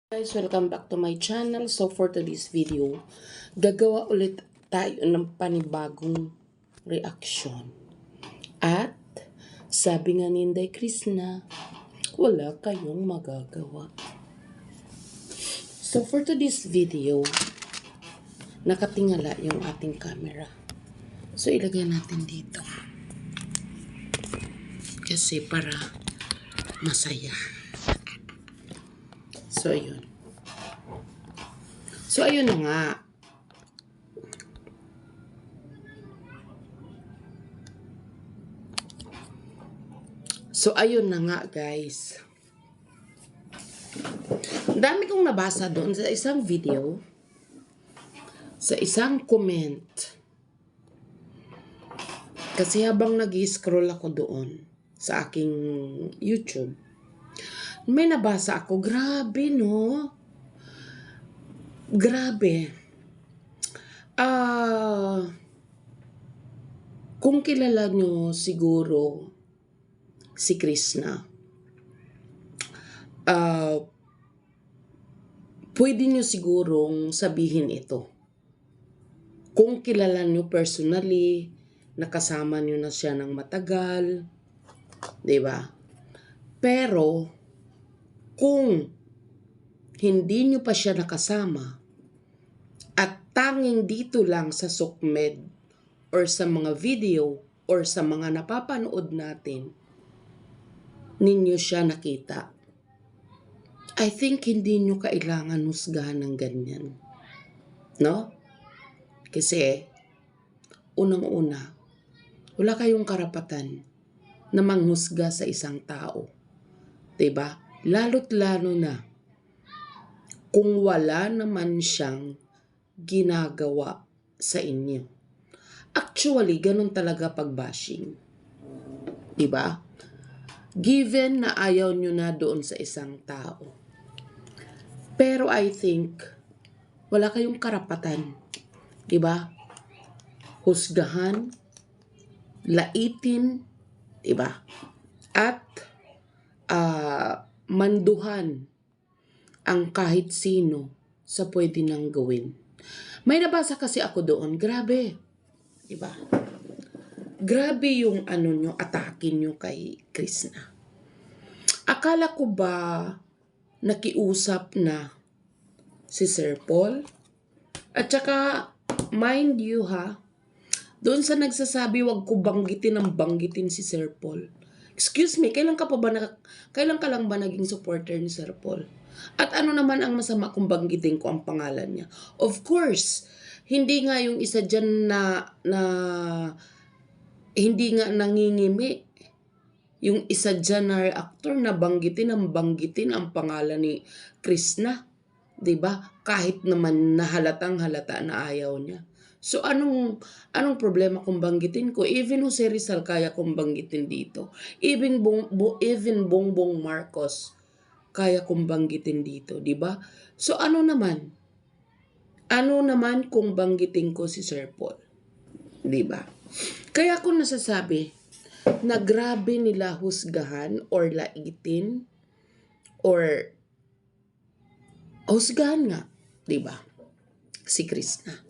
Guys, welcome back to my channel. So for today's video, gagawa ulit tayo ng panibagong reaction. At sabi nga ni Inday Krishna, wala kayong magagawa. So for today's video, nakatingala yung ating camera. So ilagay natin dito. Kasi para masaya. So, ayun. So, ayun na nga. So, ayun na nga, guys. Dami kong nabasa doon sa isang video, sa isang comment. Kasi habang nag-scroll ako doon sa aking YouTube, may nabasa ako, grabe no? Grabe. Kung kilala nyo siguro si Krishna, pwede nyo sigurong sabihin ito. Kung kilala nyo personally, nakasama nyo na siya ng matagal, diba? Pero, kung hindi nyo pa siya nakasama at tanging dito lang sa SOCMED or sa mga video or sa mga napapanood natin, ninyo siya nakita, I think hindi nyo kailangan husgahan ng ganyan. No? Kasi, unang-una, wala kayong karapatan na manghusga sa isang tao. Diba? Lalo't lalo na kung wala naman siyang ginagawa sa inyo. Actually, ganun talaga pag-bashing. Diba? Given na ayaw nyo na doon sa isang tao. Pero I think, wala kayong karapatan. Diba? Husgahan, laitin, diba? At manduhan ang kahit sino sa pwede nang gawin. May nabasa kasi ako doon, grabe. Diba? Grabe yung atake nyo kay Krishna. Akala ko ba nakiusap na si Sir Paul? At saka, mind you ha, doon sa nagsasabi wag ko banggitin si Sir Paul. Excuse me, kailan ka lang ba naging supporter ni Sir Paul? At ano naman ang masama kung banggitin ko ang pangalan niya? Of course, hindi nga yung isa dyan na hindi nga nangingimi. Yung isa dyan na actor na banggitin ang pangalan ni Krishna. Diba? Kahit naman nahalatang halata na ayaw niya. So anong problema kung banggitin ko? Even Jose Rizal kaya kong banggitin dito. Even Bongbong Marcos kaya kong banggitin dito, di ba? So ano naman? Ano naman kung banggitin ko si Sir Paul? Di ba? Kaya ko nasasabi na grabe nila husgahan or laitin or husgahan nga, di ba? Si Krishna.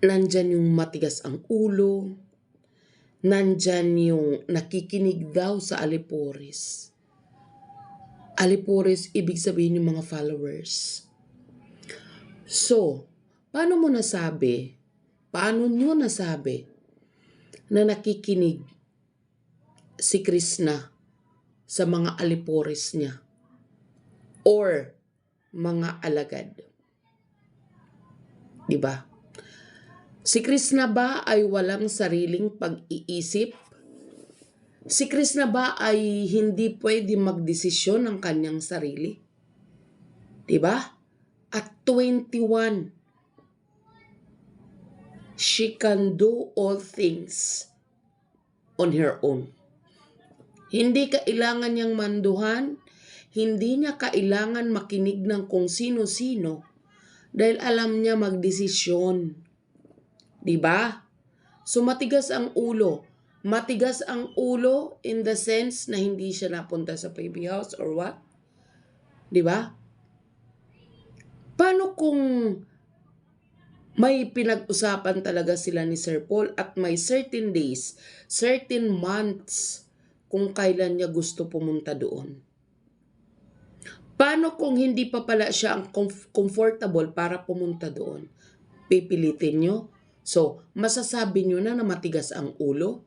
Nandyan yung matigas ang ulo, nandyan yung nakikinig daw sa Alipores. Alipores, ibig sabihin yung mga followers. So, paano nyo nasabi na nakikinig si Krishna sa mga Alipores niya or mga alagad? Diba? Si Krishna ba ay walang sariling pag-iisip? Si Krishna ba ay hindi pwede magdesisyon ng kanyang sarili? Diba? At 21, she can do all things on her own. Hindi kailangan niyang manduhan, hindi niya kailangan makinig ng kung sino-sino dahil alam niya magdesisyon. Diba? So matigas ang ulo. Matigas ang ulo in the sense na hindi siya napunta sa baby house or what? Diba? Paano kung may pinag-usapan talaga sila ni Sir Paul at may certain days, certain months kung kailan niya gusto pumunta doon? Paano kung hindi pa pala siya ang comfortable para pumunta doon? Pipilitin nyo? So, masasabi nyo na matigas ang ulo?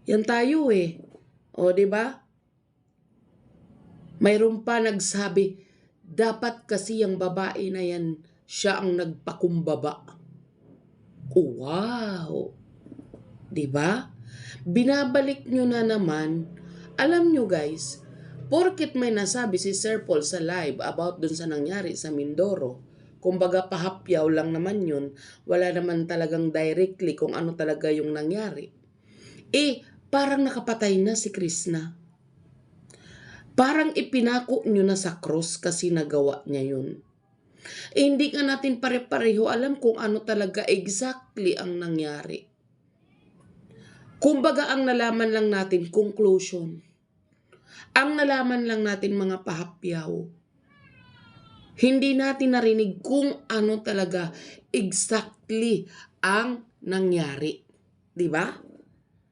Yan tayo eh. O, di ba? Mayroon pa nagsabi, dapat kasi yung babae na yan, siya ang nagpakumbaba. Oh, wow! Di ba? Binabalik nyo na naman. Alam nyo guys, porket may nasabi si Sir Paul sa live about dun sa nangyari sa Mindoro, kumbaga pahapyaw lang naman yun, wala naman talagang directly kung ano talaga yung nangyari. Parang nakapatay na si Krishna. Parang ipinako nyo na sa cross kasi nagawa niya yun. Hindi ka natin pare-pareho alam kung ano talaga exactly ang nangyari. Kumbaga ang nalaman lang natin, conclusion. Ang nalaman lang natin mga pahapyaw. Hindi natin narinig kung ano talaga exactly ang nangyari. Diba?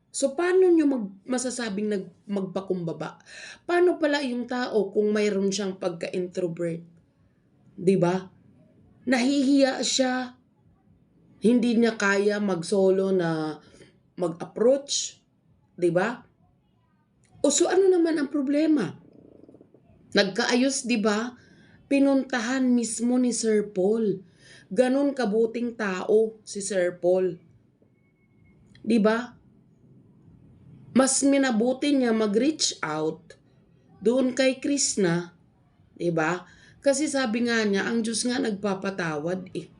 So, paano nyo masasabing magpakumbaba? Paano pala yung tao kung mayroon siyang pagka-introvert? Diba? Nahihiya siya. Hindi niya kaya mag-solo na mag-approach. Diba? O so, ano naman ang problema? Nagkaayos, diba? Pinuntahan mismo ni Sir Paul. Ganon kabuting tao si Sir Paul. Diba? Mas minabuti niya mag-reach out doon kay Krishna, diba? Kasi sabi nga niya, ang Diyos nga nagpapatawad eh.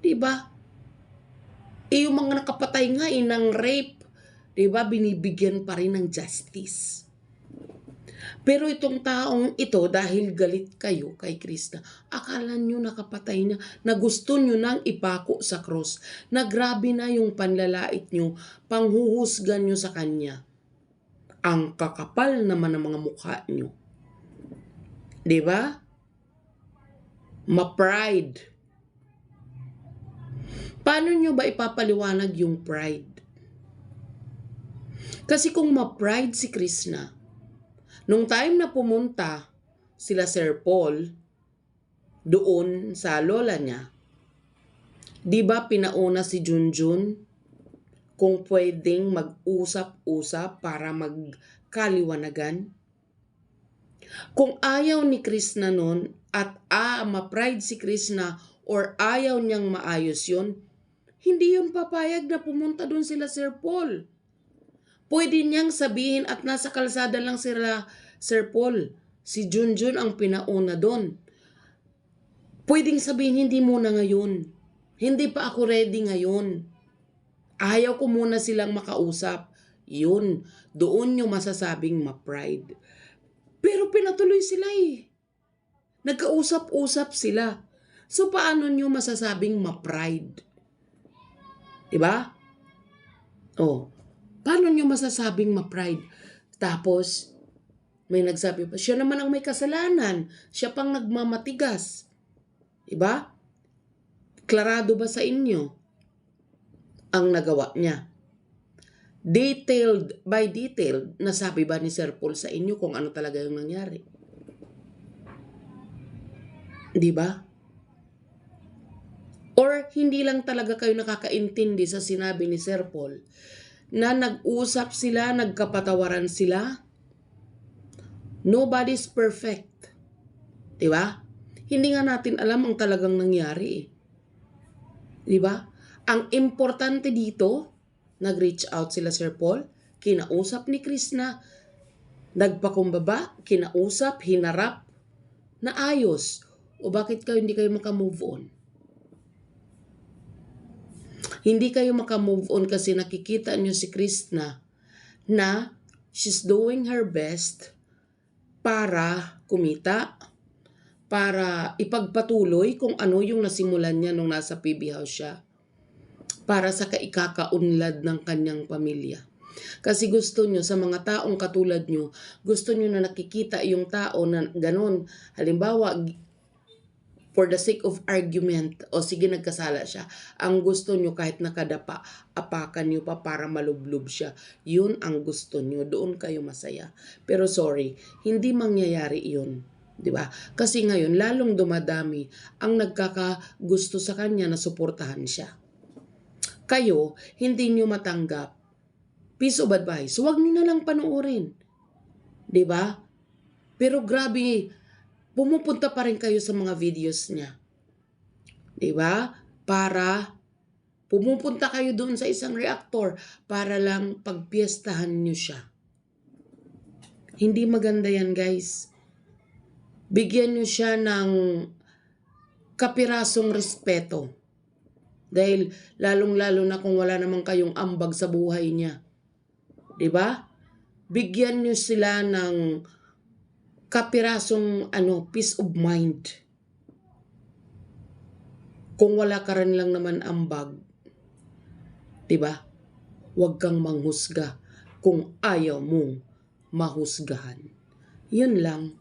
Diba? Yung mga nakapatay nga ng rape, diba? Binibigyan pa rin ng justice. Pero itong taong ito, dahil galit kayo kay Krishna, akala nyo nakapatay na, na gusto nyo nang ipako sa cross, na grabe na yung panlalait nyo, panghuhusgan nyo sa kanya. Ang kakapal naman ng mga mukha nyo. Diba? Ma-pride. Paano nyo ba ipapaliwanag yung pride? Kasi kung ma-pride si Krishna, nung time na pumunta sila Sir Paul doon sa lola niya, di ba pinauna si Junjun kung pwedeng mag-usap-usap para magkaliwanagan? Kung ayaw ni Krishna nun at ma-pride si Krishna or ayaw niyang maayos yun, hindi yun papayag na pumunta doon sila Sir Paul. Pwede niyang sabihin at nasa kalsada lang sila Sir Paul. Si Junjun ang pinauna doon. Pwedeng sabihin, hindi muna ngayon. Hindi pa ako ready ngayon. Ayaw ko muna silang makausap. Yun, doon yung masasabing ma-pride. Pero pinatuloy sila eh. Nagkausap-usap sila. So paano nyo masasabing ma-pride? Diba? Paano nyo masasabing ma-pride? Tapos, may nagsabi pa, siya naman ang may kasalanan. Siya pang nagmamatigas. Diba? Klarado ba sa inyo ang nagawa niya? Detailed by detailed, nasabi ba ni Sir Paul sa inyo kung ano talaga yung nangyari? Diba? Or hindi lang talaga kayo nakakaintindi sa sinabi ni Sir Paul na nag-usap sila, nagkapatawaran sila? Nobody's perfect. Diba? Hindi nga natin alam ang talagang nangyari. Diba? Ang importante dito, nag-reach out sila Sir Paul, kinausap ni Krishna, nagpakumbaba, kinausap, hinarap, na ayos. O bakit hindi kayo makamove on? Hindi kayo makamove on kasi nakikita nyo si Krishna na she's doing her best para kumita, para ipagpatuloy kung ano yung nasimulan niya nung nasa PB House siya, para sa kaikakaunlad ng kanyang pamilya. Kasi gusto nyo, sa mga taong katulad nyo, gusto nyo na nakikita yung tao na ganon. Halimbawa, for the sake of argument, o sige nagkasala siya, ang gusto nyo kahit nakadapa, apakan nyo pa para malublob siya. Yun ang gusto nyo, doon kayo masaya. Pero sorry, hindi mangyayari yun. 'Di ba? Kasi ngayon, lalong dumadami ang nagkakagusto sa kanya na suportahan siya. Kayo, hindi nyo matanggap. Piece of advice, huwag nyo na lang panoorin. 'Di ba? Pero grabe, pumupunta pa rin kayo sa mga videos niya. 'Di ba? Para pumupunta kayo doon sa isang reactor para lang pagpiestahan niyo siya. Hindi maganda yan, guys. Bigyan niyo siya ng kapirasong respeto. Dahil lalong-lalo na kung wala naman kayong ambag sa buhay niya. 'Di ba? Bigyan niyo sila ng kapirasong peace of mind. Kung wala ka rin lang naman ambag, 'di ba? Huwag kang manghusga kung ayaw mong mahusgahan. Yun lang.